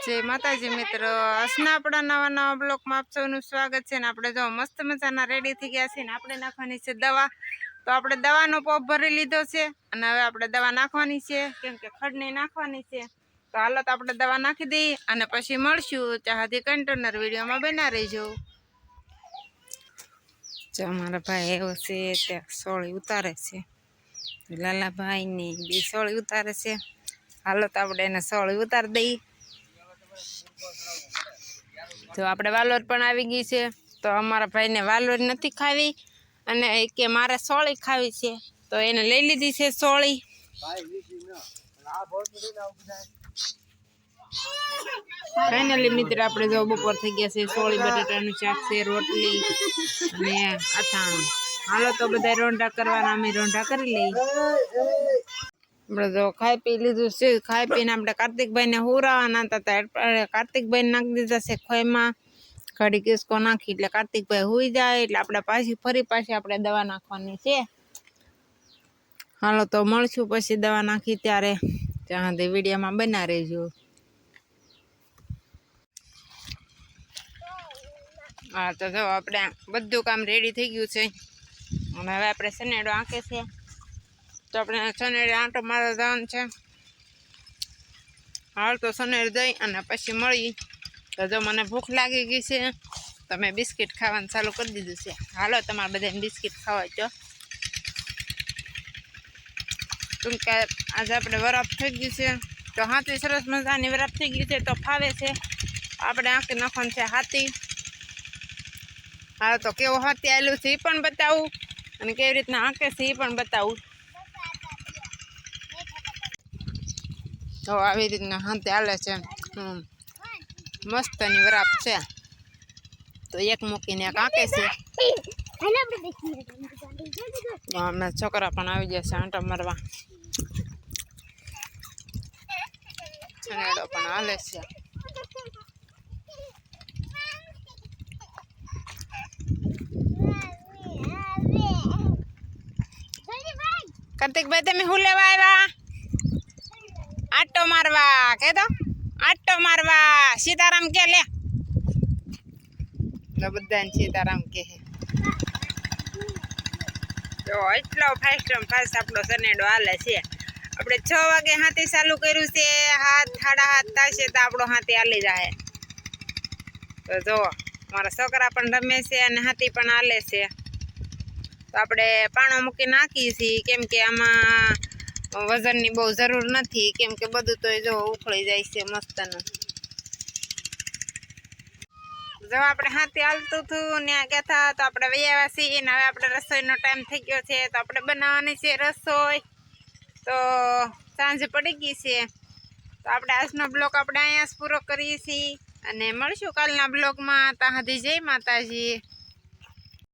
જય માતાજી મિત્રો, આજના આપણા નવા બ્લોગમાં આપ સૌનું સ્વાગત છે ને આપણે જો મસ્ત મજાના રેડી થઈ ગયા છે ને આપણે નાખવાની છે દવા. તો આપણે દવાનો પોપ ભરી લીધો છે અને હવે આપણે દવા નાખવાની છે કેમ કે ખડને નાખવાની છે. તો હાલો તો આપણે દવા નાખી દઈએ અને પછી મળશું ત્યાં સુધી કન્ટેનર વિડીયોમાં બના રહેજો. જો અમારા ભાઈ એવો છે ત્યાં સોળી ઉતારે છે, લાલાભાઈ ની બી સોળી ઉતારે છે. હાલો તો આપણે એને સોળી ઉતારી દઈએ. તો આપણે વાલોર પણ આવી ગઈ છે. તો અમારા ભાઈને વાલોર નથી ખાવી અને કે મારે સોળી ખાવી છે, તો એને લઈ લીધી છે સોળી. ફાઇનલી મિત્ર આપણે જો બપોર થઈ ગયા છે, સોળી બટાટાનું શાક છે, રોટલી અને અથાણું. હાલો તો બધા રોંઢા કરવાના, અમે રોંઢા કરી લઈએ. આપણે જો ખાઈ પી લીધું છે. ખાઈ પીને આપણે કાર્તિકભાઈ ને હુરાવાના હતા. કાર્તિકભાઈ નાખી દીધા છે ખોઈમાં ઘડી કિસકો નાખી એટલે કાર્તિકભાઈ હુઈ જાય એટલે આપણે પાછી આપણે દવા નાખવાની છે. હાલો તો મળશું પછી દવા નાખી ત્યારે, ત્યાં સુધી વિડીયોમાં બના રહેજો. હા તો જો આપણે બધું કામ રેડી થઈ ગયું છે અને હવે આપણે સનેડો આંકે છે. તો આપણે સનેડે આંટો મારવા જવાનું છે. હાલ તો સનેડ દઈ અને પછી મળી. તો જો મને ભૂખ લાગી ગઈ છે તો મેં બિસ્કિટ ખાવાનું ચાલુ કરી દીધું છે. હાલો તમારે બધાને બિસ્કિટ ખાવા છો કેમ કે આજે આપણે વરાપ થઈ ગયું છે. તો હાથી સરસ મજાની વરાપ થઈ ગઈ છે તો ફાવે છે. આપણે આંકી નાખવાનું છે હાથી. હાલો તો કેવો હાથી આવેલું છે એ પણ બતાવું અને કેવી રીતના આંકે છે એ પણ બતાવું. તો આવી રીતના હાથે હાલે છે. મસ્તની વરાપ છે. તો એક મૂકીને એક આંકે છે. અમે છોકરા પણ આવી ગયા છે આંટો મારવા. સનેડો પણ હાલે છે. કાર્તિકભાઈ તમે શું લેવા આવ્યા? આટો મારવા કે તો આટો મારવા. સીતારામ કે લે બધાને સીતારામ કે. તો એટલો ફાસ્ટ આપણો સનેડો હાલે છે. આપણે 6 વાગે હાથી ચાલુ કર્યું છે. 7:30 થશે તો આપણો હાથી હાલી જાય. તો જો મારા છોકરા પણ રમે છે અને હાથી પણ હાલે છે. તો આપણે પાણો મૂકી નાખીએ છીએ કેમ કે આમાં વજનની બહુ જરૂર નથી કેમ કે બધું તો જો ઉખળી જાય છે મસ્તનું. જો આપણે હાથી હાલતું હતું ત્યાં ગયા હતા તો આપણે વૈયા છીએ ને હવે આપણે રસોઈનો ટાઈમ થઈ ગયો છે. તો આપણે બનાવવાની છે રસોઈ. તો સાંજ પડી ગઈ છે. તો આપણે આજનો બ્લોગ આપણે અહીંયા જ પૂરો કરીએ છીએ અને મળશું કાલના બ્લોગમાં. ત્યાં સુધી જય માતાજી.